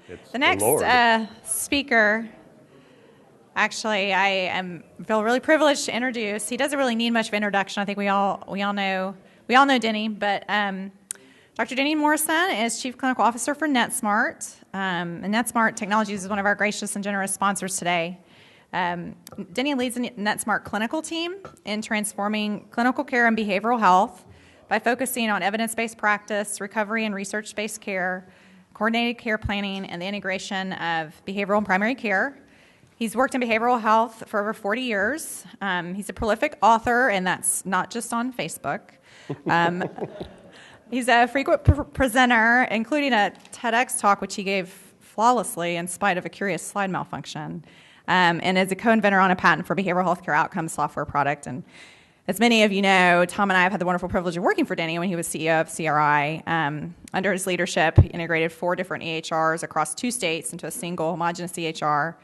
It's The next speaker, actually, feel really privileged to introduce. He doesn't really need much of introduction. I think we all know Denny, but Dr. Denny Morrison is Chief Clinical Officer for NetSmart. And NetSmart Technologies is one of our gracious and generous sponsors today. Denny leads the NetSmart clinical team in transforming clinical care and behavioral health by focusing on evidence-based practice, recovery and research-based care, coordinated care planning, and the integration of behavioral and primary care. He's worked in behavioral health for over 40 years. He's a prolific author, and that's not just on Facebook. He's a frequent presenter, including a TEDx talk, which he gave flawlessly in spite of a curious slide malfunction, and is a co-inventor on a patent for behavioral health care outcome software product. And as many of you know, Tom and I have had the wonderful privilege of working for Denny when he was CEO of CRI. Under his leadership, he integrated 4 different EHRs across 2 states into a single homogeneous EHR,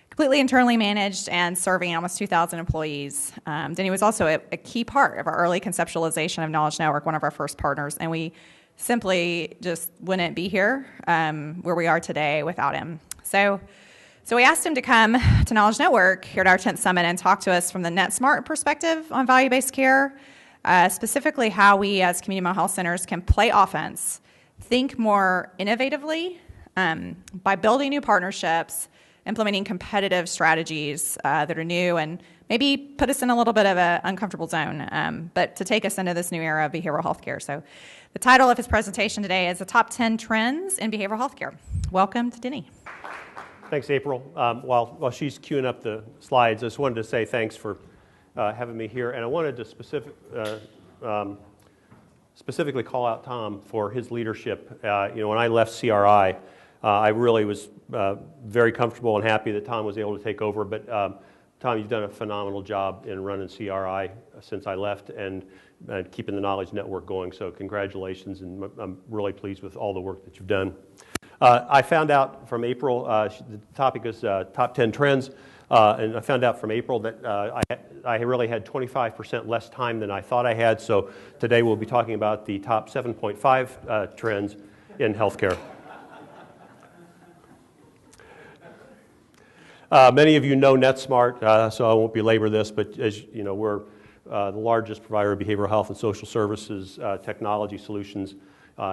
completely internally managed and serving almost 2,000 employees. Denny was also a key part of our early conceptualization of Knowledge Network, one of our first partners, and we simply just wouldn't be here where we are today without him. So we asked him to come to Knowledge Network here at our 10th Summit and talk to us from the NetSmart perspective on value-based care, specifically how we as community mental health centers can play offense, think more innovatively by building new partnerships, implementing competitive strategies that are new, and maybe put us in a little bit of an uncomfortable zone, but to take us into this new era of behavioral health care. So the title of his presentation today is The Top 10 Trends in Behavioral Health Care. Welcome to Denny. Thanks, April. While she's queuing up the slides, I just wanted to say thanks for having me here, and I wanted to specifically call out Tom for his leadership. When I left CRI, I really was very comfortable and happy that Tom was able to take over, but Tom, you've done a phenomenal job in running CRI since I left and keeping the Knowledge Network going, so congratulations, and I'm really pleased with all the work that you've done. I found out from April, the topic is top 10 trends, and I found out from April that I really had 25% less time than I thought I had, so today we'll be talking about the top 7.5 trends in healthcare. Many of you know NetSmart, so I won't belabor this, but as you know, we're the largest provider of behavioral health and social services technology solutions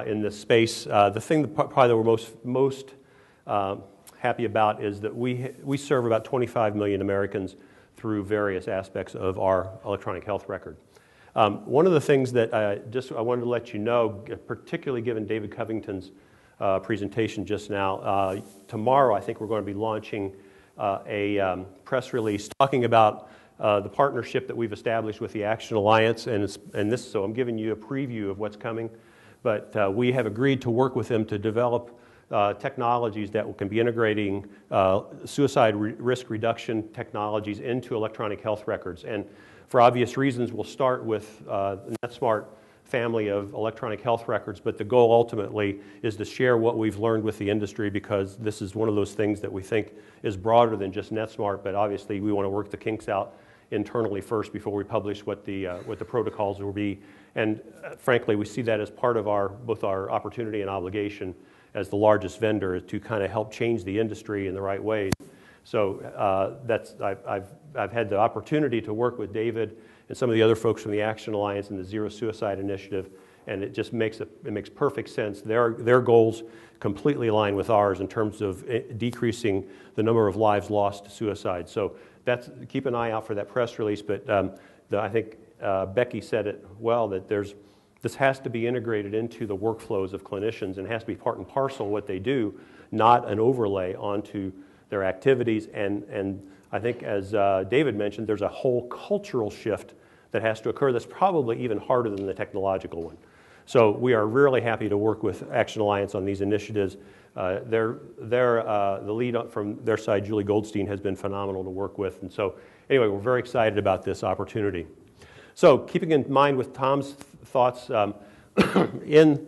in this space. The thing that probably that we're most happy about is that we serve about 25 million Americans through various aspects of our electronic health record. One of the things that I wanted to let you know, particularly given David Covington's presentation just now, tomorrow I think we're going to be launching a press release talking about the partnership that we've established with the Action Alliance, so I'm giving you a preview of what's coming. But we have agreed to work with them to develop technologies that can be integrating suicide risk reduction technologies into electronic health records. And for obvious reasons, we'll start with the NetSmart family of electronic health records, but the goal ultimately is to share what we've learned with the industry, because this is one of those things that we think is broader than just NetSmart, but obviously we want to work the kinks out internally first before we publish what the protocols will be. And frankly, we see that as part of both our opportunity and obligation as the largest vendor to kind of help change the industry in the right ways. So I've had the opportunity to work with David and some of the other folks from the Action Alliance and the Zero Suicide Initiative, and it just makes perfect sense. Their goals completely align with ours in terms of decreasing the number of lives lost to suicide. So keep an eye out for that press release. But I think Becky said it well, that this has to be integrated into the workflows of clinicians and has to be part and parcel what they do, not an overlay onto their activities. And I think, as David mentioned, there's a whole cultural shift that has to occur that's probably even harder than the technological one. So we are really happy to work with Action Alliance on these initiatives. The lead from their side, Julie Goldstein, has been phenomenal to work with. And so anyway, we're very excited about this opportunity. So keeping in mind with Tom's thoughts, in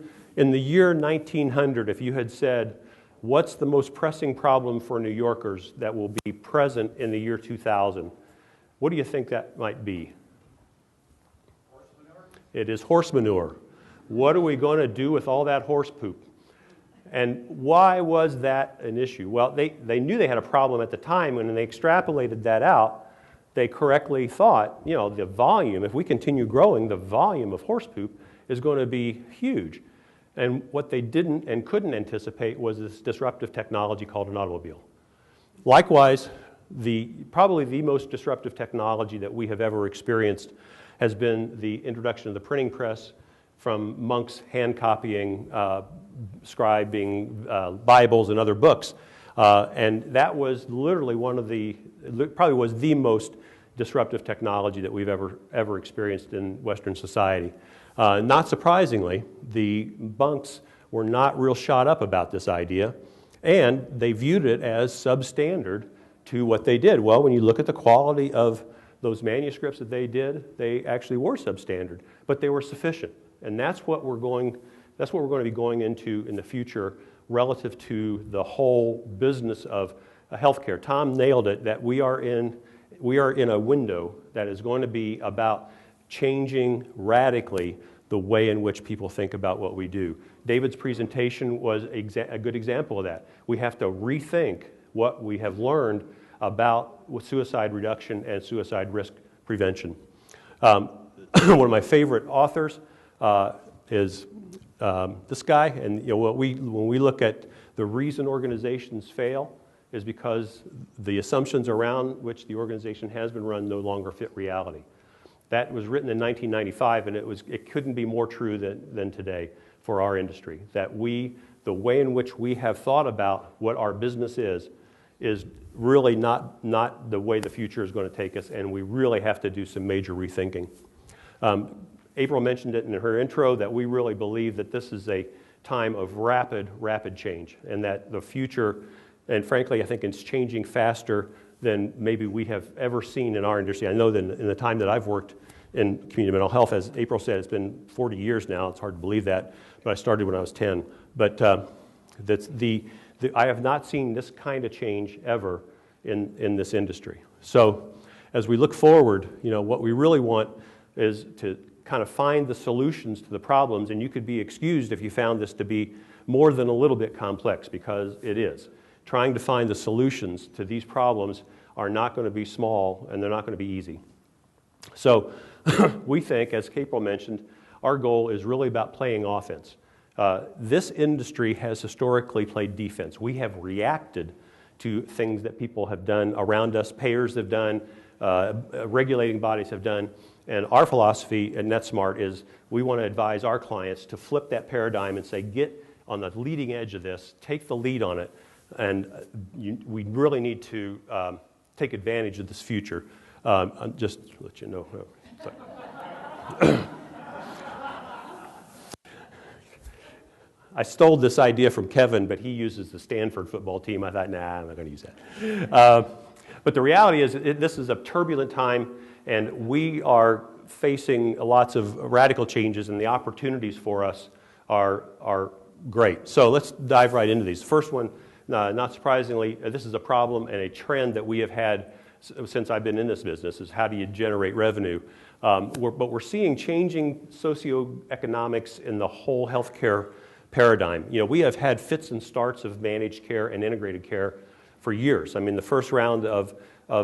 the year 1900, if you had said, what's the most pressing problem for New Yorkers that will be present in the year 2000, what do you think that might be? Horse manure. It is horse manure. What are we going to do with all that horse poop? And why was that an issue? Well, they knew they had a problem at the time, and when they extrapolated that out, they correctly thought, the volume, if we continue growing, the volume of horse poop is going to be huge. And what they didn't and couldn't anticipate was this disruptive technology called an automobile. Likewise, probably the most disruptive technology that we have ever experienced has been the introduction of the printing press, from monks hand copying, scribing Bibles and other books. And that was literally probably was the most disruptive technology that we've ever experienced in Western society. Not surprisingly, the monks were not real shot up about this idea, and they viewed it as substandard to what they did. Well, when you look at the quality of those manuscripts that they did, they actually were substandard, but they were sufficient. And that's what we're going to be going into in the future relative to the whole business of healthcare. Tom nailed it, that we are in a window that is going to be about changing radically the way in which people think about what we do. David's presentation was a good example of that. We have to rethink what we have learned about suicide reduction and suicide risk prevention. One of my favorite authors is this guy, and when we look at the reason organizations fail is because the assumptions around which the organization has been run no longer fit reality. That was written in 1995, and it couldn't be more true than today for our industry. That the way in which we have thought about what our business is really not the way the future is going to take us, and we really have to do some major rethinking. April mentioned it in her intro that we really believe that this is a time of rapid change, and that the future, and frankly, I think it's changing faster than maybe we have ever seen in our industry. I know that in the time that I've worked in community mental health, as April said, it's been 40 years now. It's hard to believe that, but I started when I was 10. But I have not seen this kind of change ever in this industry. So as we look forward, what we really want is to kind of find the solutions to the problems, and you could be excused if you found this to be more than a little bit complex, because it is. Trying to find the solutions to these problems are not going to be small, and they're not going to be easy. So we think, as April mentioned, our goal is really about playing offense. This industry has historically played defense. We have reacted to things that people have done around us, payers have done, regulating bodies have done. And our philosophy at NetSmart is we want to advise our clients to flip that paradigm and say, get on the leading edge of this, take the lead on it, and we really need to take advantage of this future. Just to let you know. I stole this idea from Kevin, but he uses the Stanford football team. I thought, nah, I'm not going to use that. But the reality is this is a turbulent time, and we are facing lots of radical changes, and the opportunities for us are great. So let's dive right into these. First one, not surprisingly, this is a problem and a trend that we have had since I've been in this business, is how do you generate revenue? But we're seeing changing socioeconomics in the whole healthcare paradigm. We have had fits and starts of managed care and integrated care for years. I mean, the first round of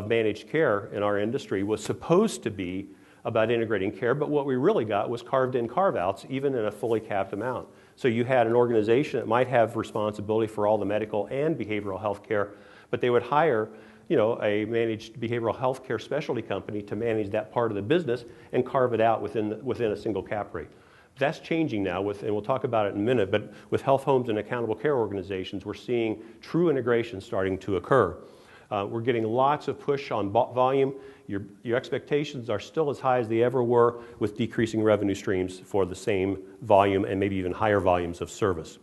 managed care in our industry was supposed to be about integrating care, but what we really got was carved-in carve-outs, even in a fully capped amount. So you had an organization that might have responsibility for all the medical and behavioral health care, but they would hire a managed behavioral health care specialty company to manage that part of the business and carve it out within a single cap rate. That's changing now, and we'll talk about it in a minute, but with health homes and accountable care organizations, we're seeing true integration starting to occur. We're getting lots of push on volume. Your expectations are still as high as they ever were, with decreasing revenue streams for the same volume and maybe even higher volumes of service.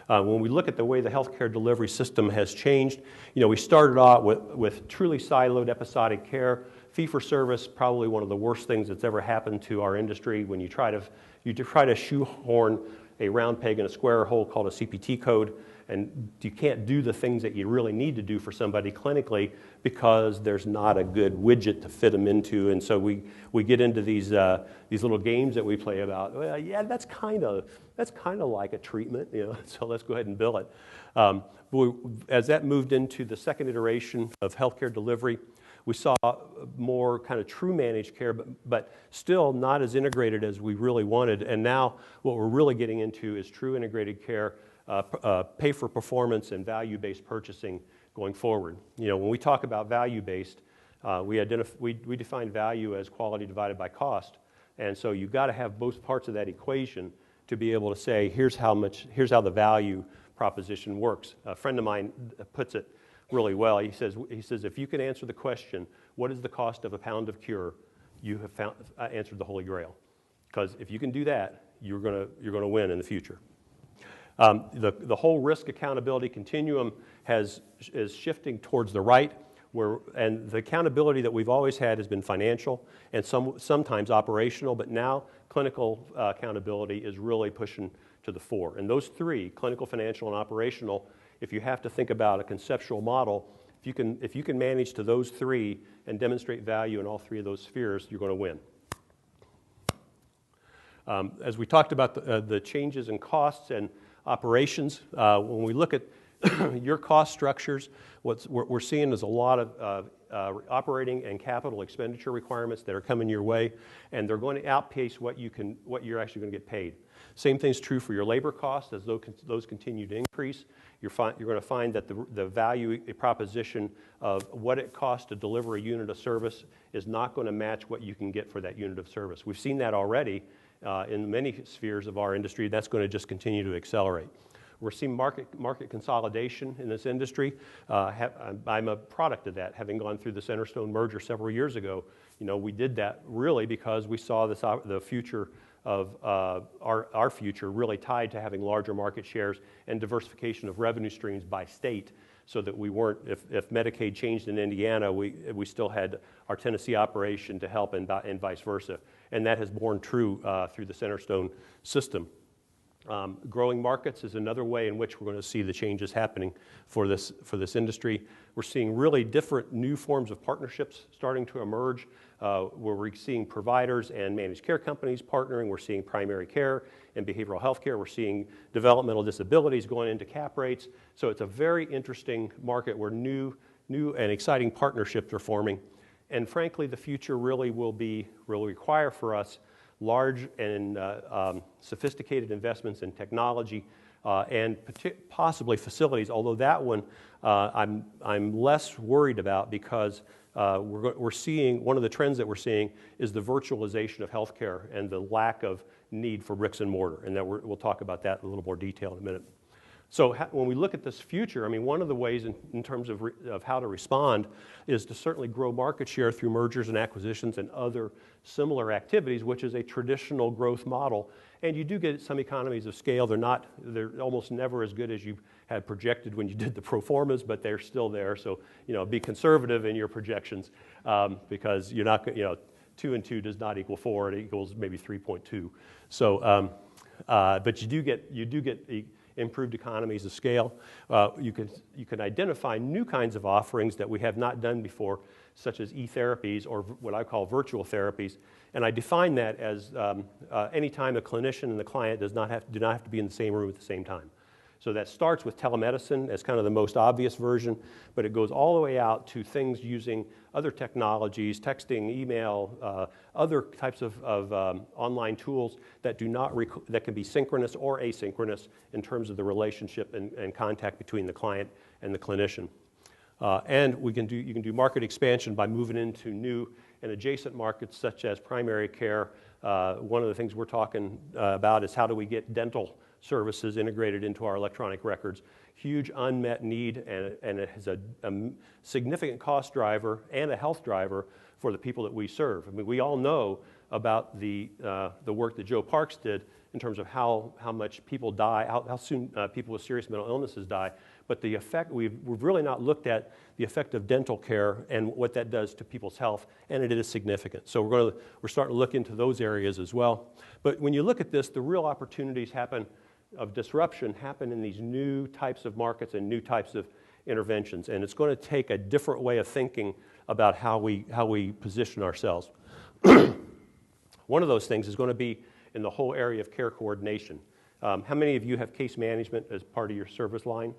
When we look at the way the healthcare delivery system has changed, we started out with truly siloed episodic care. Fee-for-service, probably one of the worst things that's ever happened to our industry. When you try to shoehorn a round peg in a square hole called a CPT code, and you can't do the things that you really need to do for somebody clinically because there's not a good widget to fit them into. And so we get into these little games that we play about, well, yeah, that's kind of like a treatment, so let's go ahead and bill it. As that moved into the second iteration of healthcare delivery, we saw more kind of true managed care, but still not as integrated as we really wanted. And now what we're really getting into is true integrated care, pay for performance, and value-based purchasing going forward. When we talk about value-based, we define value as quality divided by cost. And so you've got to have both parts of that equation to be able to say, here's how the value proposition works. A friend of mine puts it really well. He says, if you can answer the question, what is the cost of a pound of cure, you have answered the Holy Grail. Because if you can do that, you're going to win in the future. The whole risk accountability continuum is shifting towards the right, and the accountability that we've always had has been financial and sometimes operational, but now clinical accountability is really pushing to the fore. And those three, clinical, financial, and operational, if you have to think about a conceptual model, if you can manage to those three and demonstrate value in all three of those spheres, you're going to win. As we talked about the changes in costs and operations, when we look at your cost structures, what we're seeing is a lot of operating and capital expenditure requirements that are coming your way, and they're going to outpace what you're actually going to get paid. Same thing's true for your labor costs. As those continue to increase, you're going to find that the value proposition of what it costs to deliver a unit of service is not going to match what you can get for that unit of service. We've seen that already in many spheres of our industry. That's going to just continue to accelerate. We're seeing market consolidation in this industry. I'm a product of that, having gone through the Centerstone merger several years ago. We did that really because we saw the future of our future really tied to having larger market shares and diversification of revenue streams by state, so that we weren't, if Medicaid changed in Indiana, we still had our Tennessee operation to help, and vice versa. And that has borne true through the Centerstone system. Growing markets is another way in which we're going to see the changes happening for this industry. We're seeing really different new forms of partnerships starting to emerge, where we're seeing providers and managed care companies partnering. We're seeing primary care and behavioral health care. We're seeing developmental disabilities going into cap rates. So it's a very interesting market where new and exciting partnerships are forming. And frankly, the future really will require for us large and sophisticated investments in technology and possibly facilities, although that one I'm less worried about, because we're seeing, one of the trends that we're seeing is the virtualization of healthcare and the lack of need for bricks and mortar, and that we'll talk about that in a little more detail in a minute. So when we look at this future, I mean, one of the ways in terms of how to respond is to certainly grow market share through mergers and acquisitions and other similar activities, which is a traditional growth model. And you do get some economies of scale. They're almost never as good as you had projected when you did the pro formas, but they're still there. So, be conservative in your projections, because you're not, 2 and 2 does not equal 4. It equals maybe 3.2. So, but you do get improved economies of scale. You can identify new kinds of offerings that we have not done before, such as e-therapies, or what I call virtual therapies. And I define that as any time a clinician and the client do not have to be in the same room at the same time. So that starts with telemedicine as kind of the most obvious version, but it goes all the way out to things using other technologies, texting, email, other types of online tools that that can be synchronous or asynchronous in terms of the relationship and contact between the client and the clinician. And you can do market expansion by moving into new and adjacent markets such as primary care. One of the things we're talking about is how do we get dental services integrated into our electronic records. Huge unmet need, and it has a significant cost driver and a health driver for the people that we serve. I mean, we all know about the work that Joe Parks did in terms of how much people die, how soon people with serious mental illnesses die. But the effect, we've really not looked at the effect of dental care and what that does to people's health, and it is significant. So we're starting to look into those areas as well. But when you look at this, the real opportunities happen of disruption happen in these new types of markets and new types of interventions. And it's going to take a different way of thinking about how we position ourselves. One of those things is going to be in the whole area of care coordination. How many of you have case management as part of your service line?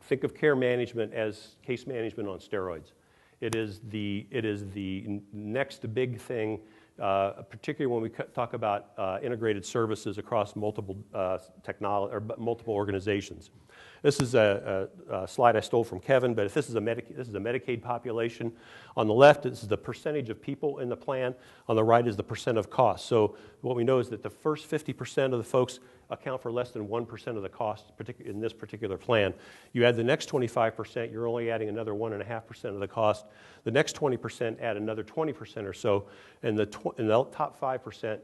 Think of care management as case management on steroids. It is the next big thing, particularly when we talk about integrated services across multiple technology or multiple organizations. This is a slide I stole from Kevin, but if this is a Medicaid population. On the left, this is the percentage of people in the plan. On the right is the percent of cost. So what we know is that the first 50% of the folks account for less than 1% of the cost in this particular plan. You add the next 25%, you're only adding another 1.5% of the cost. The next 20% add another 20% or so, and the top 5%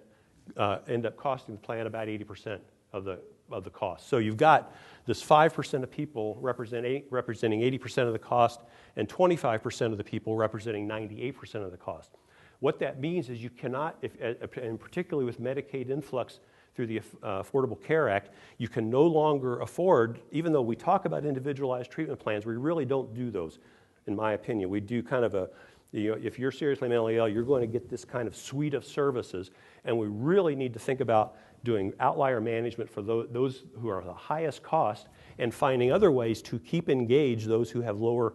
end up costing the plan about 80% of the cost. So you've got this 5% of people representing 80% of the cost, and 25% of the people representing 98% of the cost. What that means is you cannot, and particularly with Medicaid influx through the Affordable Care Act, you can no longer afford, even though we talk about individualized treatment plans, we really don't do those, in my opinion. We do kind of if you're seriously mentally ill, you're going to get this kind of suite of services, and we really need to think about doing outlier management for those who are the highest cost and finding other ways to keep engaged those who have lower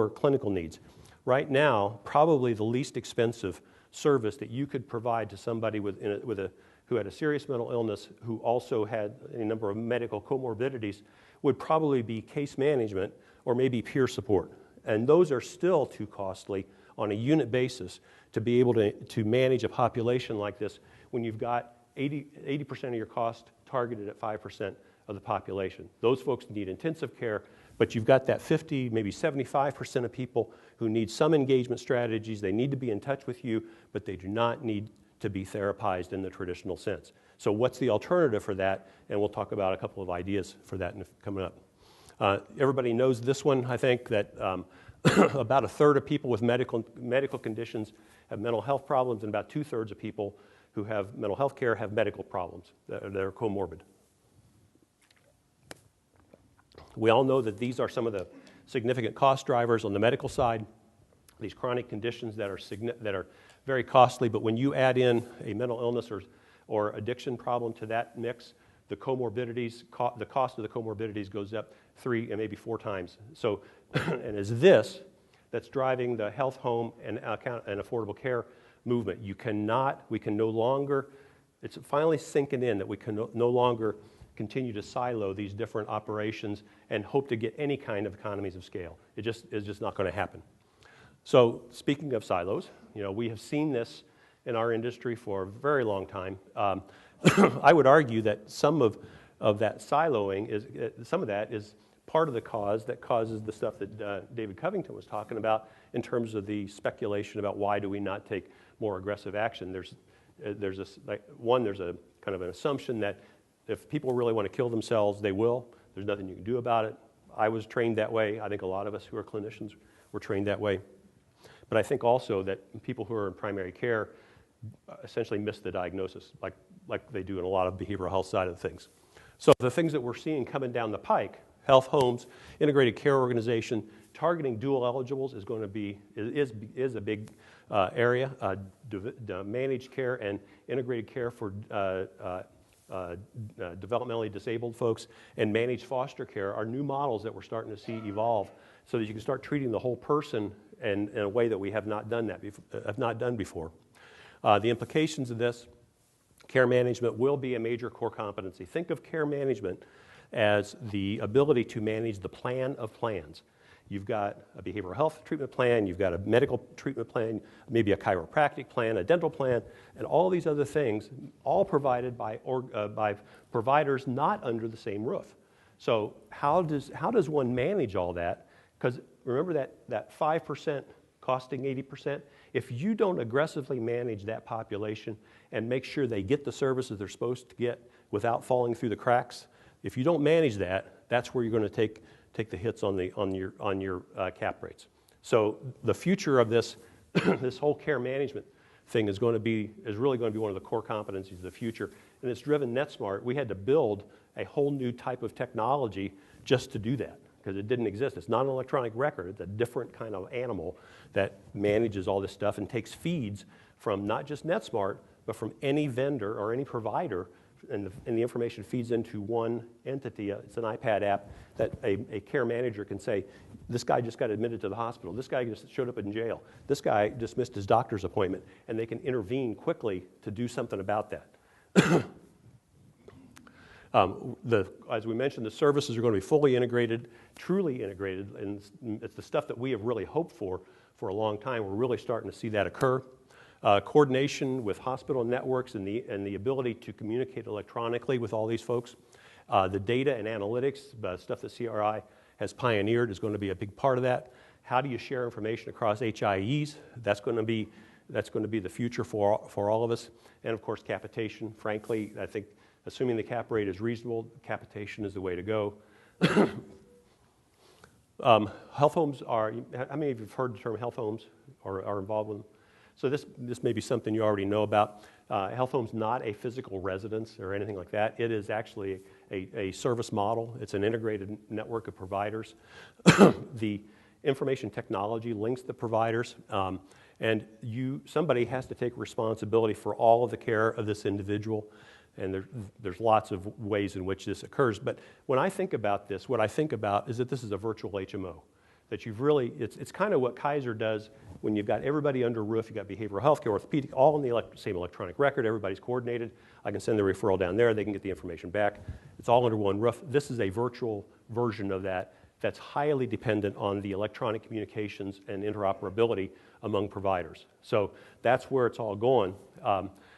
clinical needs. Right now, probably the least expensive service that you could provide to somebody who had a serious mental illness who also had a number of medical comorbidities would probably be case management or maybe peer support. And those are still too costly on a unit basis to be able to manage a population like this when you've got 80% of your cost targeted at 5% of the population. Those folks need intensive care, but you've got that 50, maybe 75% of people who need some engagement strategies. They need to be in touch with you, but they do not need to be therapized in the traditional sense. So what's the alternative for that? And we'll talk about a couple of ideas for that coming up. Everybody knows this one, I think, that about a third of people with medical conditions have mental health problems, and about 2/3 of people who have mental health care have medical problems that are comorbid. We all know that these are some of the significant cost drivers on the medical side, these chronic conditions that are very costly, but when you add in a mental illness or addiction problem to that mix, the the cost of the comorbidities goes up 3 and maybe 4 times. So, and it's this that's driving the health, home, and affordable care movement. We can no longer, it's finally sinking in that we can no longer continue to silo these different operations and hope to get any kind of economies of scale. It is just not going to happen. So speaking of silos, we have seen this in our industry for a very long time. I would argue that some of that siloing some of that is part of the cause that causes the stuff that David Covington was talking about in terms of the speculation about why do we not take more aggressive action. There's a kind of an assumption that if people really want to kill themselves, they will. There's nothing you can do about it. I was trained that way. I think a lot of us who are clinicians were trained that way. But I think also that people who are in primary care essentially miss the diagnosis, like they do in a lot of behavioral health side of things. So the things that we're seeing coming down the pike, health, homes, integrated care organization, targeting dual eligibles is going to be is a big area. Managed care and integrated care for developmentally disabled folks, and managed foster care are new models that we're starting to see evolve, so that you can start treating the whole person in a way that we have not done before. The implications of this: care management will be a major core competency. Think of care management as the ability to manage the plan of plans. You've got a behavioral health treatment plan, you've got a medical treatment plan, maybe a chiropractic plan, a dental plan, and all these other things, all provided by providers not under the same roof. So how does one manage all that? Because remember that 5% costing 80%? If you don't aggressively manage that population and make sure they get the services they're supposed to get without falling through the cracks, if you don't manage that, that's where you're going to take the hits on your cap rates. So the future of this this whole care management thing is really going to be one of the core competencies of the future. And it's driven NetSmart. We had to build a whole new type of technology just to do that, because it didn't exist. It's not an electronic record. It's a different kind of animal that manages all this stuff and takes feeds from not just NetSmart, but from any vendor or any provider, and the information feeds into one entity. It's an iPad app that a care manager can say, this guy just got admitted to the hospital, this guy just showed up in jail, this guy just missed his doctor's appointment, and they can intervene quickly to do something about that. As we mentioned, the services are going to be fully integrated, truly integrated, and it's the stuff that we have really hoped for a long time. We're really starting to see that occur. Coordination with hospital networks and the ability to communicate electronically with all these folks. The data and analytics, stuff that CRI has pioneered, is going to be a big part of that. How do you share information across HIEs? That's going to be the future for all of us. And of course, capitation. Frankly, I think assuming the cap rate is reasonable, capitation is the way to go. Health homes are, how many of you have heard the term health homes or are involved with them? So this may be something you already know about. Health home's not a physical residence or anything like that. It is actually a service model. It's an integrated network of providers. The information technology links the providers, and somebody has to take responsibility for all of the care of this individual. And there's lots of ways in which this occurs. But when I think about this, what I think about is that this is a virtual HMO. That it's kind of what Kaiser does when you've got everybody under a roof. You've got behavioral health care, orthopedic, all in the same electronic record. Everybody's coordinated. I can send the referral down there. They can get the information back. It's all under one roof. This is a virtual version of that that's highly dependent on the electronic communications and interoperability among providers. So that's where it's all going.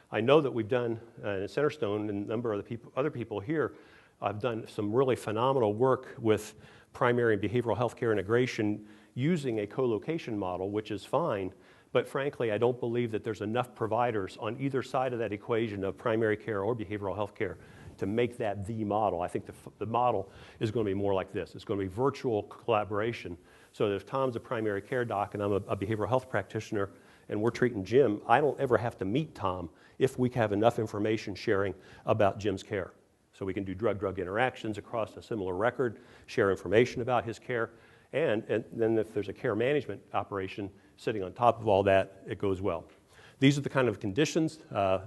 I know that we've done at Centerstone, and a number of other people here, I've done some really phenomenal work with primary and behavioral health care integration using a co-location model, which is fine, but frankly, I don't believe that there's enough providers on either side of that equation of primary care or behavioral health care to make that the model. I think the model is going to be more like this. It's going to be virtual collaboration. So that if Tom's a primary care doc and I'm a behavioral health practitioner and we're treating Jim, I don't ever have to meet Tom if we have enough information sharing about Jim's care. So we can do drug-drug interactions across a similar record, share information about his care, and then if there's a care management operation sitting on top of all that, it goes well. These are the kind of conditions.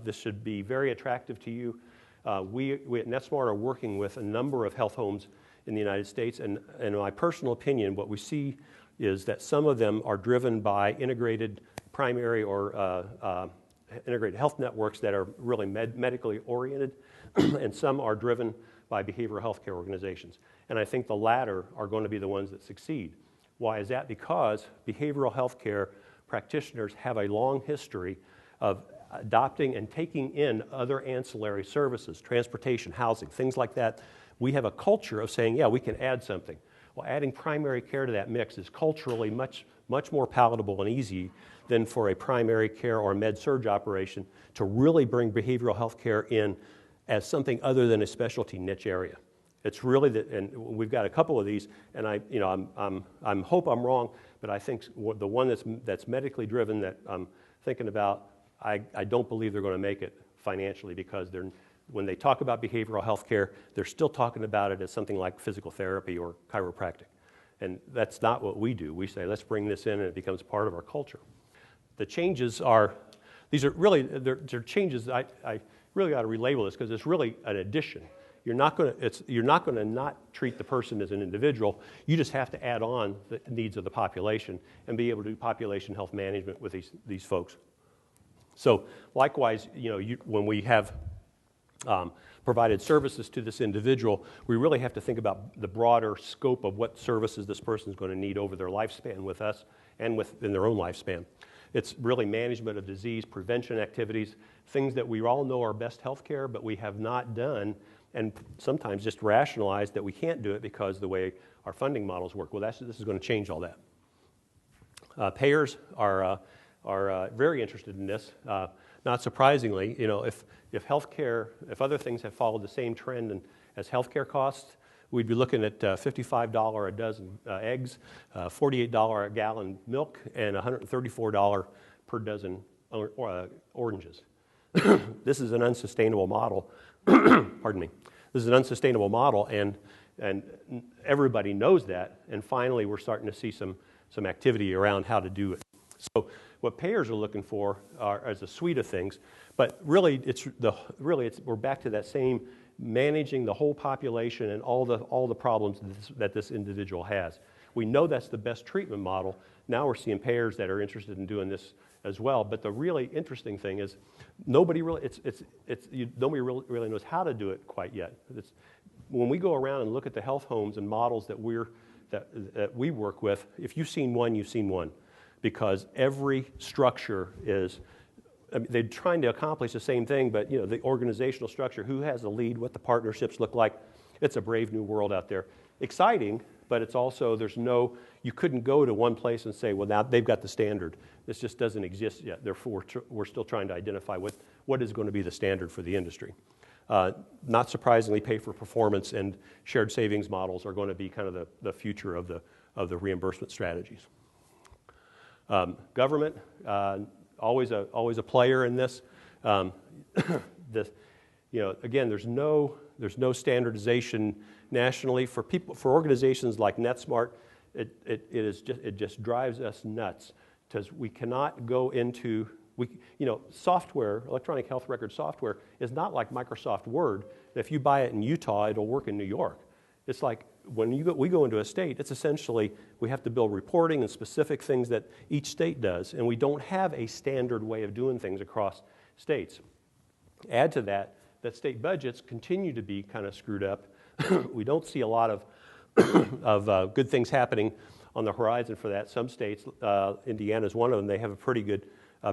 This should be very attractive to you. We at NetSmart are working with a number of health homes in the United States, and in my personal opinion, what we see is that some of them are driven by integrated primary or integrated health networks that are really medically oriented, and some are driven by behavioral health care organizations. And I think the latter are going to be the ones that succeed. Why is that? Because behavioral health care practitioners have a long history of adopting and taking in other ancillary services, transportation, housing, things like that. We have a culture of saying, yeah, we can add something. Well, adding primary care to that mix is culturally much more palatable and easy than for a primary care or med-surg operation to really bring behavioral health care in as something other than a specialty niche area. It's really and we've got a couple of these, and I hope I'm wrong, but I think the one that's medically driven that I'm thinking about, I don't believe they're going to make it financially, because when they talk about behavioral health care, they're still talking about it as something like physical therapy or chiropractic. And that's not what we do. We say, let's bring this in, and it becomes part of our culture. The changes are they're changes. I really got to relabel this, because it's really an addition. You're not going to not treat the person as an individual. You just have to add on the needs of the population and be able to do population health management with these folks. So likewise, when we have provided services to this individual, we really have to think about the broader scope of what services this person is going to need over their lifespan with us and within their own lifespan. It's really management of disease, prevention activities, things that we all know are best health care, but we have not done, and sometimes just rationalized that we can't do it because of the way our funding models work. Well, this is going to change all that. Payers are very interested in this. Not surprisingly, if other things have followed the same trend as healthcare costs, we'd be looking at $55 a dozen eggs, $48 a gallon milk, and $134 per dozen oranges. This is an unsustainable model. Pardon me. This is an unsustainable model, and everybody knows that. And finally, we're starting to see some activity around how to do it. So what payers are looking for is a suite of things, but really we're back to that same managing the whole population and all the problems that this individual has. We know that's the best treatment model. Now we're seeing payers that are interested in doing this as well. But the really interesting thing is nobody really knows how to do it quite yet. When we go around and look at the health homes and models that we work with, if you've seen one, you've seen one, because every structure is. I mean, they're trying to accomplish the same thing, but the organizational structure, who has the lead, what the partnerships look like, it's a brave new world out there. Exciting, but it's also, you couldn't go to one place and say, well, now they've got the standard. This just doesn't exist yet. Therefore, we're still trying to identify what is going to be the standard for the industry. Not surprisingly, pay for performance and shared savings models are going to be kind of the future of the reimbursement strategies. Government, always a player in this. Again, there's no standardization nationally for organizations like NetSmart. It just drives us nuts because we cannot go into software. Electronic health record software is not like Microsoft Word. If you buy it in Utah, it'll work in New York. It's like when we go into a state, it's essentially we have to build reporting and specific things that each state does, and we don't have a standard way of doing things across states. Add to that state budgets continue to be kind of screwed up. We don't see a lot of good things happening on the horizon for that. Some states, Indiana is one of them, they have a pretty good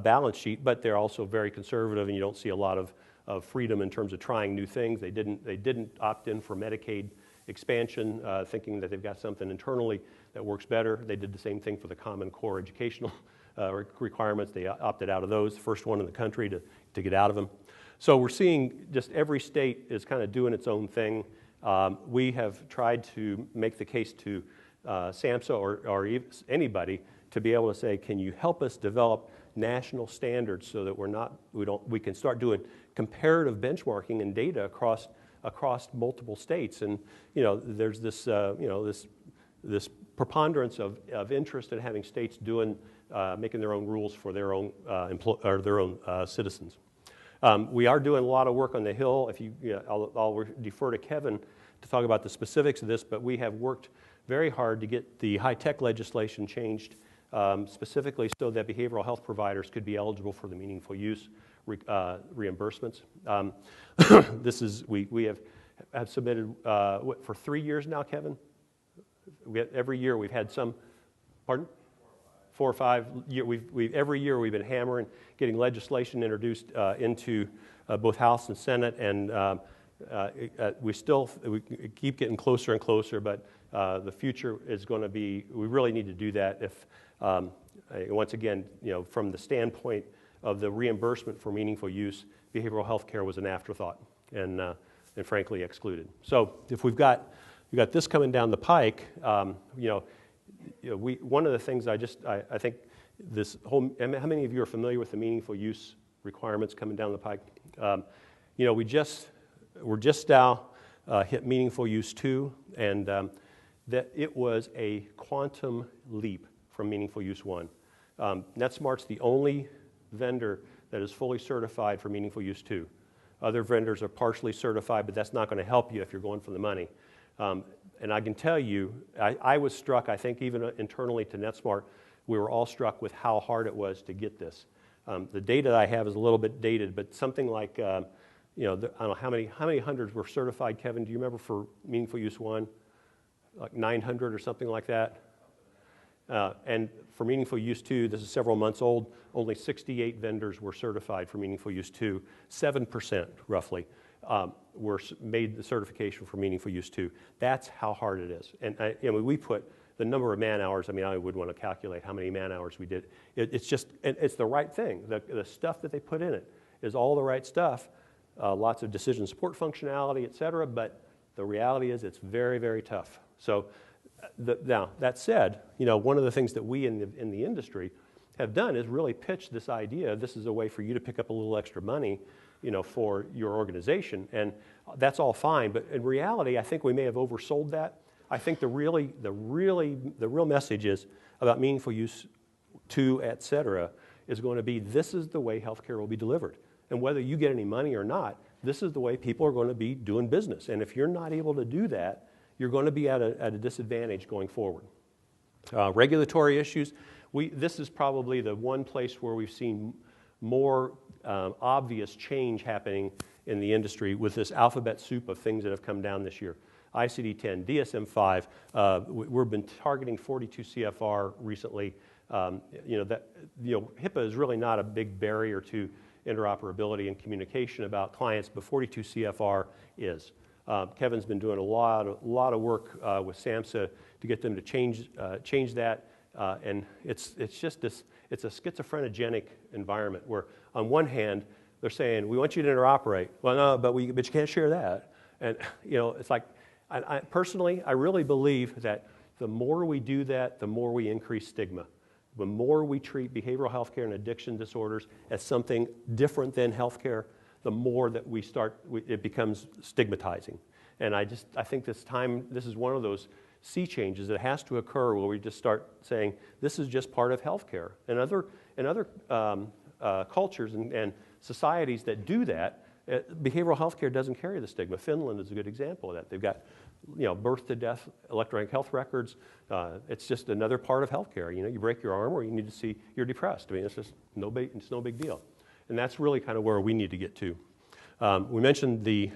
balance sheet, but they're also very conservative, and you don't see a lot of freedom in terms of trying new things. They didn't opt in for Medicaid expansion, thinking that they've got something internally that works better. They did the same thing for the Common Core educational requirements. They opted out of those, first one in the country to get out of them. So we're seeing just every state is kind of doing its own thing. We have tried to make the case to SAMHSA or anybody to be able to say, can you help us develop national standards so that we can start doing comparative benchmarking and data across multiple states. And there's this preponderance of interest in having states making their own rules for their own citizens. We are doing a lot of work on the Hill. I'll defer to Kevin to talk about the specifics of this, but we have worked very hard to get the high-tech legislation changed, specifically so that behavioral health providers could be eligible for the meaningful use reimbursements. We have submitted for 3 years now, Kevin. Every year we've had some. Pardon? 4 or 5 years. Every year we've been hammering, getting legislation introduced into both House and Senate, and we keep getting closer and closer. But the future is going to be. We really need to do that. If once again, from the standpoint of the reimbursement for meaningful use, behavioral health care was an afterthought and frankly excluded. So if we've got this coming down the pike, one of the things I think this whole. How many of you are familiar with the meaningful use requirements coming down the pike? We're just now hit meaningful use 2, and that it was a quantum leap from meaningful use 1. NetSmart's the only vendor that is fully certified for meaningful use 2. Other vendors are partially certified, but that's not going to help you if you're going for the money. And I can tell you, I was struck, I think even internally to NetSmart, we were all struck with how hard it was to get this. The data I have is a little bit dated, but something like, I don't know how many hundreds were certified, Kevin, do you remember for meaningful use 1? Like 900 or something like that? And for meaningful use 2, this is several months old, only 68 vendors were certified for meaningful use 2. 7% roughly made the certification for meaningful use 2. That's how hard it is. And we put the number of man hours, I would want to calculate how many man hours we did. It's the right thing. The stuff that they put in it is all the right stuff, lots of decision support functionality, et cetera, but the reality is it's very, very tough. So now, that said, one of the things that we in the industry have done is really pitch this idea. This is a way for you to pick up a little extra money, for your organization, and that's all fine. But in reality, I think we may have oversold that. I think the real message is about meaningful use to, et cetera, is going to be this is the way healthcare will be delivered. And whether you get any money or not, this is the way people are going to be doing business. And if you're not able to do that, you're going to be at a disadvantage going forward. Regulatory issues. This is probably the one place where we've seen more obvious change happening in the industry with this alphabet soup of things that have come down this year. ICD-10, DSM-5. We've been targeting 42 CFR recently. HIPAA is really not a big barrier to interoperability and communication about clients, but 42 CFR is. Kevin's been doing a lot of work with SAMHSA to get them to change that, and it's a schizophrenic environment where on one hand they're saying we want you to interoperate. Well, no, but you can't share that, and it's like I personally I really believe that the more we do that, the more we increase stigma. The more we treat behavioral health care and addiction disorders as something different than health care, the more that it becomes stigmatizing. And I think this is one of those sea changes that has to occur where we just start saying, this is just part of health care. And other cultures and societies that do that, behavioral health care doesn't carry the stigma. Finland is a good example of that. They've got birth to death electronic health records. It's just another part of healthcare. You break your arm or you need to see you're depressed. I mean, it's just no big deal. And that's really kind of where we need to get to. We mentioned the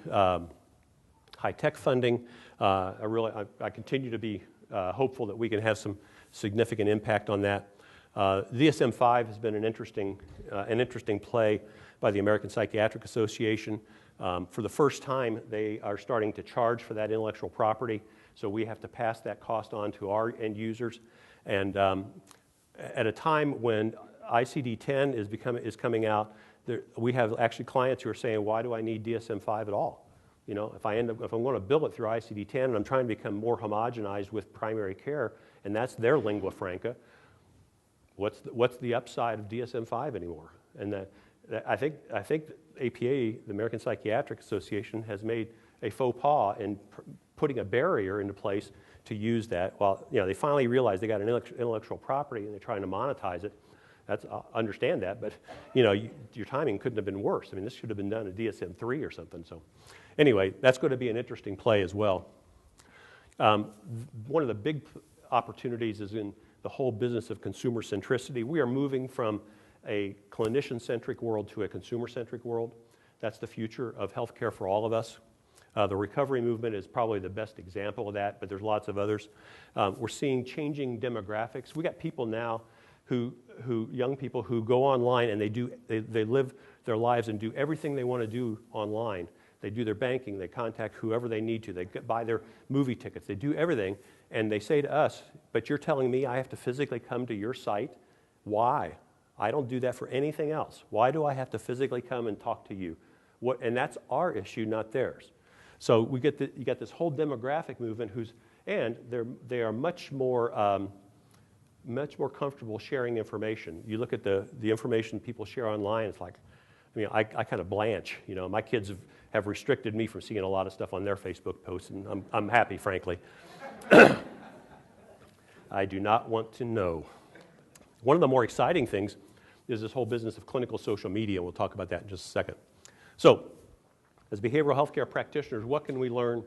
high-tech funding. I continue to be hopeful that we can have some significant impact on that. DSM-5 has been an interesting play by the American Psychiatric Association. For the first time, they are starting to charge for that intellectual property, so we have to pass that cost on to our end users. And at a time when ICD-10 is coming out, we have actually clients who are saying, why do I need DSM-5 at all? If I'm going to bill it through ICD-10 and I'm trying to become more homogenized with primary care, and that's their lingua franca, what's the upside of DSM-5 anymore? And I think APA, the American Psychiatric Association, has made a faux pas in putting a barrier into place to use that. Well, they finally realized they got an intellectual property and they're trying to monetize it. I understand that, but your timing couldn't have been worse. I mean, this should have been done at DSM-3 or something. So, anyway, that's going to be an interesting play as well. One of the big opportunities is in the whole business of consumer centricity. We are moving from a clinician-centric world to a consumer-centric world. That's the future of healthcare for all of us. The recovery movement is probably the best example of that, but there's lots of others. We're seeing changing demographics. We got people now young people who go online and they live their lives and do everything they want to do online. They do their banking, they contact whoever they need to, they buy their movie tickets, they do everything, and they say to us, but you're telling me I have to physically come to your site? Why? I don't do that for anything else. Why do I have to physically come and talk to you? And that's our issue, not theirs. So you got this whole demographic movement they are much more comfortable sharing information. You look at the information people share online, it's like, I kind of blanch. My kids have restricted me from seeing a lot of stuff on their Facebook posts, and I'm happy, frankly. I do not want to know. One of the more exciting things is this whole business of clinical social media. We'll talk about that in just a second. So, as behavioral health care practitioners, what can we learn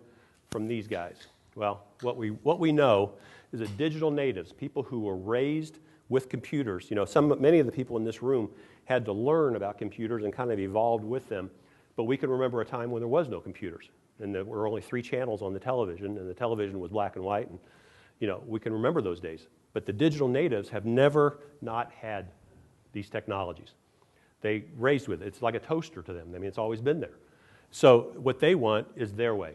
from these guys? Well, what we know is that digital natives, people who were raised with computers, many of the people in this room had to learn about computers and kind of evolved with them, but we can remember a time when there was no computers, and there were only 3 channels on the television, and the television was black and white, and we can remember those days. But the digital natives have never not had these technologies. They raised with it. It's like a toaster to them. It's always been there. So what they want is their way.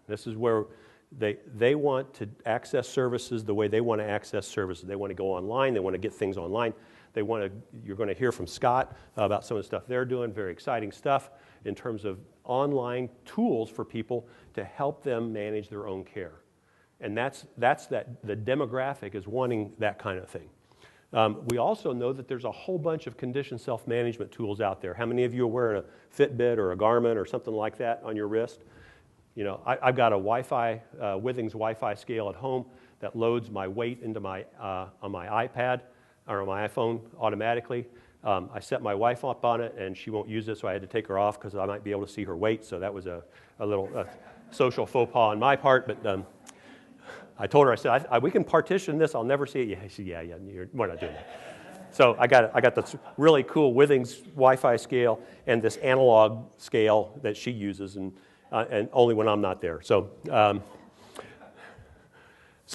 This is where they want to access services the way they want to access services. They want to go online. They want to get things online. You're going to hear from Scott about some of the stuff they're doing, very exciting stuff in terms of online tools for people to help them manage their own care. And the demographic is wanting that kind of thing. We also know that there's a whole bunch of condition self-management tools out there. How many of you are wearing a Fitbit or a Garmin or something like that on your wrist? You know, I've got a Wi-Fi, Withings Wi-Fi scale at home that loads my weight into my, on my iPad or on my iPhone automatically. I set my wife up on it, and she won't use it, so I had to take her off because I might be able to see her weight. So that was a little social faux pas on my part. But I told her, I said, we can partition this. I'll never see it. Yeah, she said, yeah, we're not doing that. So I got this really cool Withings Wi-Fi scale and this analog scale that she uses, and only when I'm not there.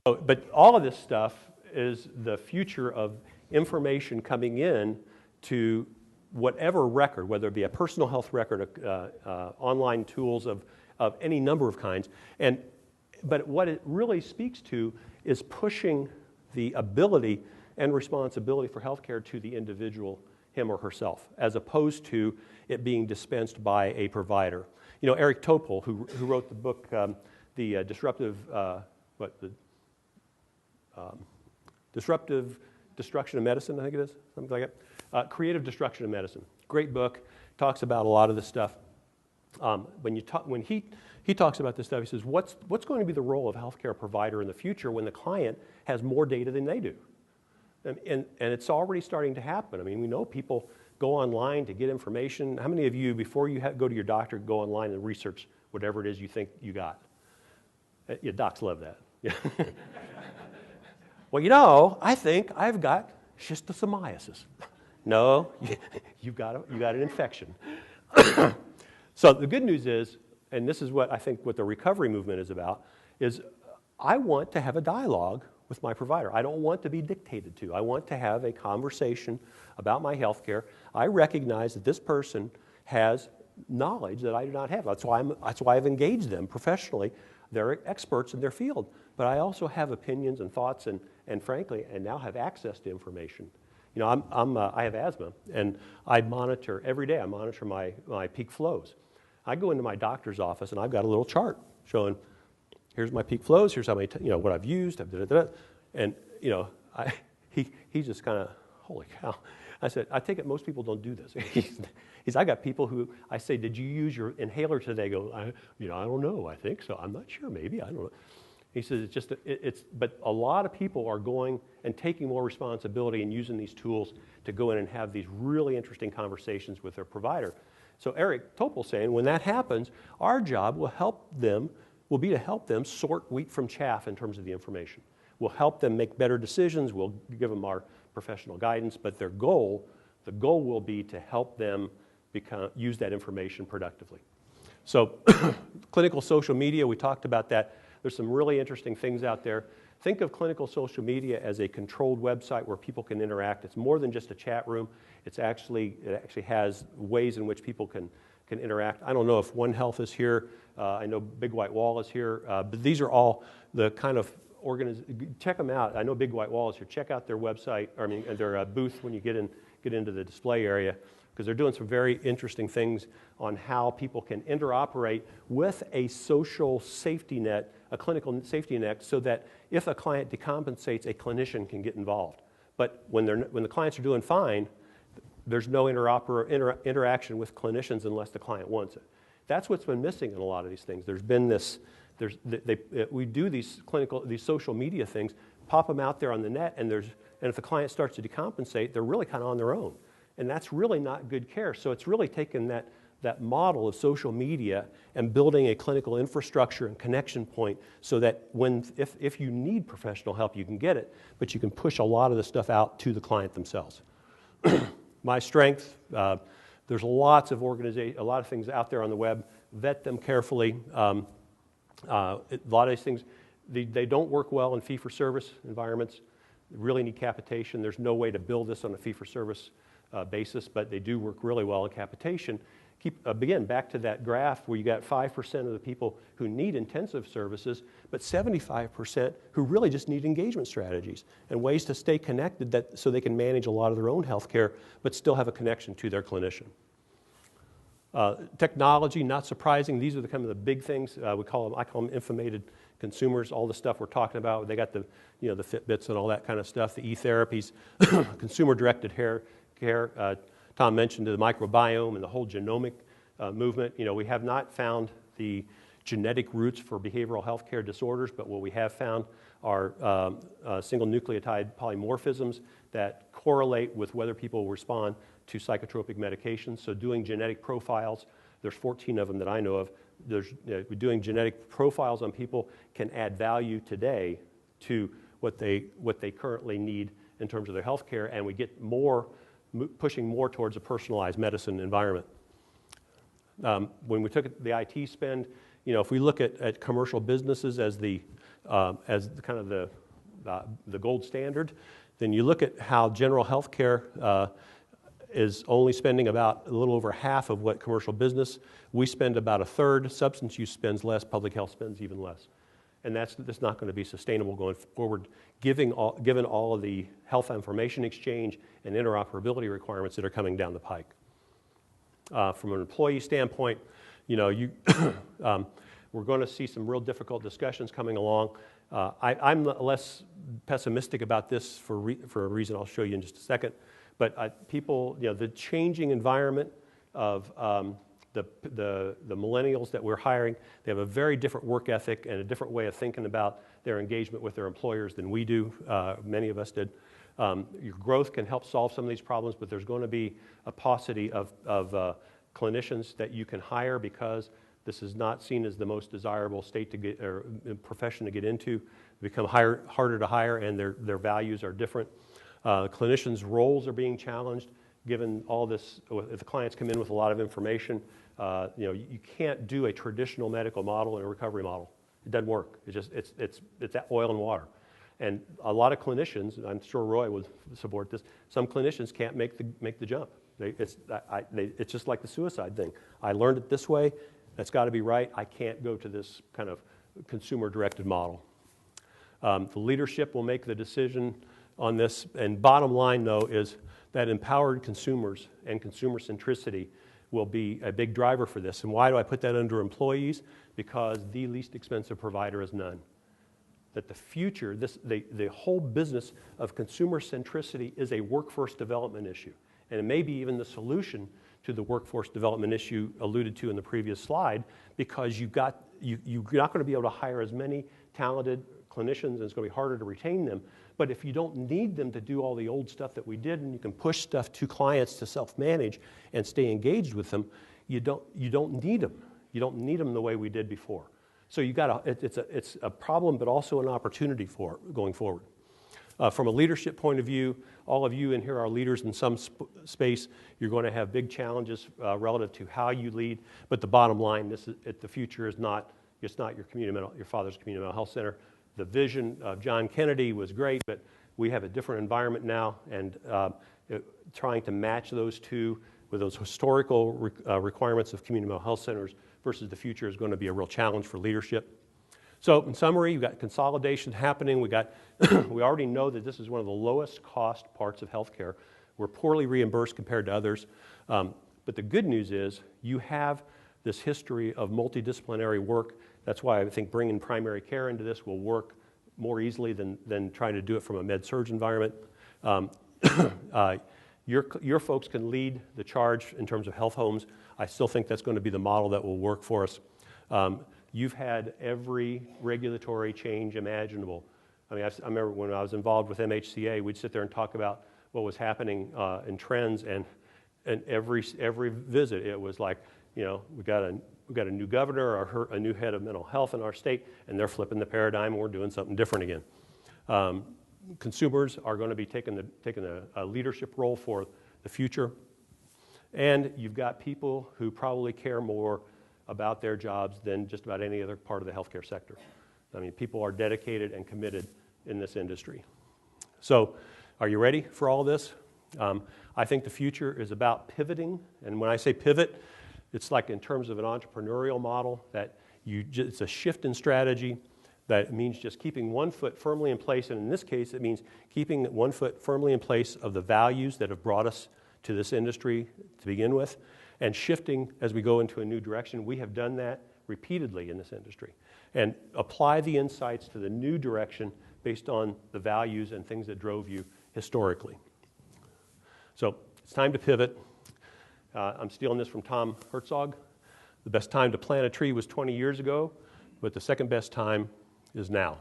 But all of this stuff is the future of information coming in to whatever record, whether it be a personal health record, online tools of any number of kinds. But what it really speaks to is pushing the ability and responsibility for healthcare to the individual, him or herself, as opposed to it being dispensed by a provider. You know, Eric Topol, who wrote the book, the Disruptive Destruction of Medicine, I think it is, something like that. Creative Destruction of Medicine. Great book, talks about a lot of this stuff. When he talks about this stuff, he says, what's going to be the role of a healthcare provider in the future when the client has more data than they do? And it's already starting to happen. I mean, we know people go online to get information. How many of you, before you go to your doctor, go online and research whatever it is you think you got? Yeah, docs love that. Yeah. Well, you know, I think I've got schistosomiasis. No, you've got an infection. So the good news is, and this is what I think what the recovery movement is about, is I want to have a dialogue with my provider. I don't want to be dictated to. I want to have a conversation about my health care. I recognize that this person has knowledge that I do not have. That's why I've engaged them professionally. They're experts in their field. But I also have opinions and thoughts and frankly, and now have access to information. You know, I have asthma, and I monitor every day. I monitor my peak flows. I go into my doctor's office, and I've got a little chart showing, here's my peak flows, here's how many, what I've used, and you know, he's just kind of, holy cow. I said, I take it most people don't do this. I got people who, I say, did you use your inhaler today? Go, I don't know, I think so. I'm not sure, maybe, I don't know. He says, but a lot of people are going and taking more responsibility and using these tools to go in and have these really interesting conversations with their provider. So Eric Topol saying, when that happens, our job will be to help them sort wheat from chaff in terms of the information. We'll help them make better decisions. We'll give them our professional guidance, but the goal will be to help them use that information productively. So clinical social media, we talked about that. There's some really interesting things out there. Think of clinical social media as a controlled website where people can interact. It's more than just a chat room. It actually has ways in which people can interact. I don't know if One Health is here. I know Big White Wall is here. But these are all the kind of check them out. I know Big White Wall is here. Check out their website, their booth when you get into the display area, because they're doing some very interesting things on how people can interoperate with a social safety net, a clinical safety net, so that if a client decompensates, a clinician can get involved. But when the clients are doing fine, there's no interaction with clinicians unless the client wants it. That's what's been missing in a lot of these things. There's been this. We do these social media things, pop them out there on the net, and if the client starts to decompensate, they're really kind of on their own. And that's really not good care. So it's really taken that model of social media and building a clinical infrastructure and connection point so that if you need professional help, you can get it, but you can push a lot of the stuff out to the client themselves. My strength, there's lots of a lot of things out there on the web. Vet them carefully. A lot of these things, they don't work well in fee-for-service environments. They really need capitation. There's no way to build this on a fee-for-service basis, but they do work really well in capitation. Again, back to that graph where you got 5% of the people who need intensive services, but 75% who really just need engagement strategies and ways to stay connected so they can manage a lot of their own health care, but still have a connection to their clinician. Technology, not surprising. These are kind of the big things. I call them consumers, all the stuff we're talking about. They got the, the Fitbits and all that kind of stuff, the e-therapies, consumer-directed care. Tom mentioned the microbiome and the whole genomic movement. We have not found the genetic roots for behavioral health care disorders, but what we have found are single nucleotide polymorphisms that correlate with whether people respond to psychotropic medications. So doing genetic profiles, there's 14 of them that I know of. Doing genetic profiles on people can add value today to what they currently need in terms of their health care, and we get pushing more towards a personalized medicine environment. When we took the IT spend, if we look at commercial businesses as the kind of the gold standard, then you look at how general health care is only spending about a little over half of what commercial business. We spend about a third. Substance use spends less. Public health spends even less. And that's not going to be sustainable going forward, given all of the health information exchange and interoperability requirements that are coming down the pike. From an employee standpoint, we're going to see some real difficult discussions coming along. I'm less pessimistic about this for a reason I'll show you in just a second. But people, the changing environment of the millennials that we're hiring, they have a very different work ethic and a different way of thinking about their engagement with their employers than we do. Many of us did. Your growth can help solve some of these problems, but there's going to be a paucity of clinicians that you can hire because this is not seen as the most desirable state to get or profession to get into. They become harder to hire, and their values are different. Clinicians' roles are being challenged, given all this. If the clients come in with a lot of information, you can't do a traditional medical model and a recovery model. It doesn't work. It's that oil and water. And a lot of clinicians, and I'm sure Roy would support this, some clinicians can't make the jump. It's just like the suicide thing. I learned it this way. That's got to be right. I can't go to this kind of consumer-directed model. The leadership will make the decision on this, and bottom line, though, is that empowered consumers and consumer centricity will be a big driver for this. And why do I put that under employees? Because the least expensive provider is none. That the future, the whole business of consumer centricity is a workforce development issue. And it may be even the solution to the workforce development issue alluded to in the previous slide, because you're not going to be able to hire as many talented clinicians, and it's going to be harder to retain them. But if you don't need them to do all the old stuff that we did, and you can push stuff to clients to self-manage and stay engaged with them, you don't need them. You don't need them the way we did before. So it's a problem, but also an opportunity for going forward. From a leadership point of view, all of you in here are leaders in some space. You're going to have big challenges relative to how you lead. But the bottom line, the future is not your father's community mental health center. The vision of John Kennedy was great, but we have a different environment now, and trying to match those two with those historical requirements of community mental health centers versus the future is going to be a real challenge for leadership. So in summary, you've got consolidation happening. We already know that this is one of the lowest cost parts of healthcare. We're poorly reimbursed compared to others. But the good news is you have this history of multidisciplinary work. That's why I think bringing primary care into this will work more easily than trying to do it from a med-surg environment. Your folks can lead the charge in terms of health homes. I still think that's going to be the model that will work for us. You've had every regulatory change imaginable. I mean, I remember when I was involved with MHCA, we'd sit there and talk about what was happening in trends, and every visit it was like, we got a new governor or a new head of mental health in our state, and they're flipping the paradigm, and we're doing something different again. Consumers are going to be taking a leadership role for the future, and you've got people who probably care more about their jobs than just about any other part of the healthcare sector. I mean, people are dedicated and committed in this industry. So, are you ready for all this? I think the future is about pivoting, and when I say pivot, it's like in terms of an entrepreneurial model that it's a shift in strategy. That means just keeping one foot firmly in place, and in this case, it means keeping one foot firmly in place of the values that have brought us to this industry to begin with, and shifting as we go into a new direction. We have done that repeatedly in this industry. and apply the insights to the new direction based on the values and things that drove you historically. So it's time to pivot. I'm stealing this from Tom Herzog. The best time to plant a tree was 20 years ago, but the second best time is now.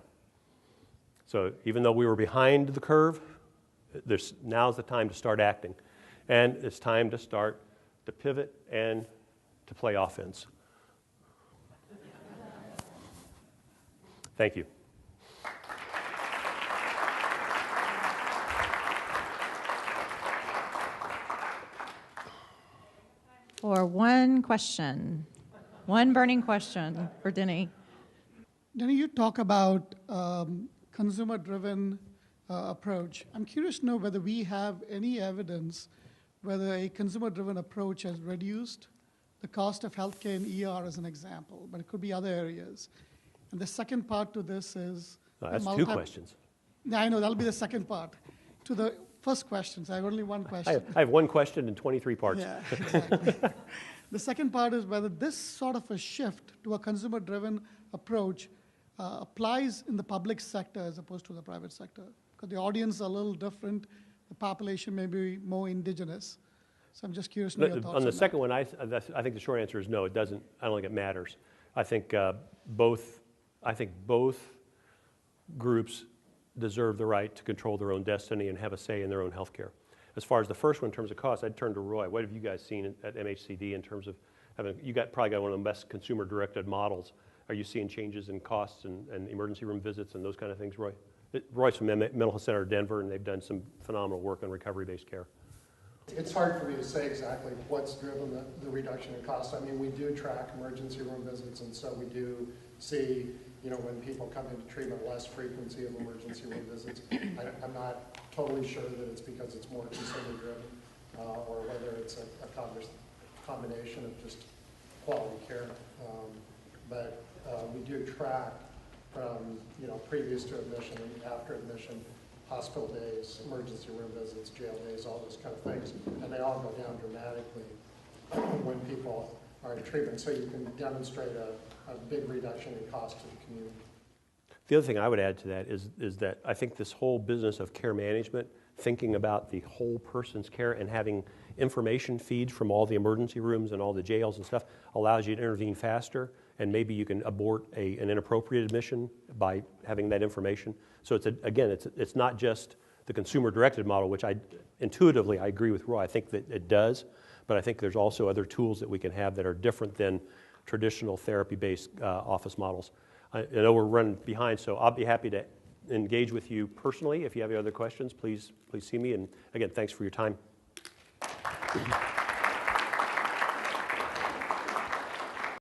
So even though we were behind the curve, now's the time to start acting. And it's time to start to pivot and to play offense. Thank you. For one question, one burning question for Denny. Denny, you talk about consumer-driven approach. I'm curious to know whether we have any evidence whether a consumer-driven approach has reduced the cost of healthcare in ER as an example, but it could be other areas. And the second part to this is... That's two questions. Yeah, I know, that'll be the second part. To the first question, so I have only one question. I have one question and 23 parts. Yeah, exactly. The second part is whether this sort of a shift to a consumer-driven approach applies in the public sector as opposed to the private sector. Because the audience is a little different, the population may be more indigenous. So I'm just curious to know your thoughts on the that. second one, I think the short answer is no, it doesn't. I don't think it matters. I think both groups deserve the right to control their own destiny and have a say in their own health care. As far as the first one, in terms of cost, I'd turn to Roy. What have you guys seen at MHCD in terms of having, probably got one of the best consumer-directed models. Are you seeing changes in costs and emergency room visits and those kind of things, Roy? Roy's from Mental Health Center of Denver, and they've done some phenomenal work on recovery-based care. It's hard for me to say exactly what's driven the reduction in cost. I mean, we do track emergency room visits, and so we do see, when people come into treatment, less frequency of emergency room visits. I'm not totally sure that it's because it's more consumer-driven or whether it's a combination of just quality care. But we do track from, previous to admission and after admission, hospital days, emergency room visits, jail days, all those kind of things. And they all go down dramatically when people are in treatment. So you can demonstrate a big reduction in cost to the community. The other thing I would add to that is that I think this whole business of care management, thinking about the whole person's care and having information feeds from all the emergency rooms and all the jails and stuff allows you to intervene faster, and maybe you can abort an inappropriate admission by having that information. So it's not just the consumer-directed model, which I agree with Roy. I think that it does, but I think there's also other tools that we can have that are different than traditional therapy-based office models. I know we're running behind, so I'll be happy to engage with you personally. If you have any other questions, please see me. And again, thanks for your time.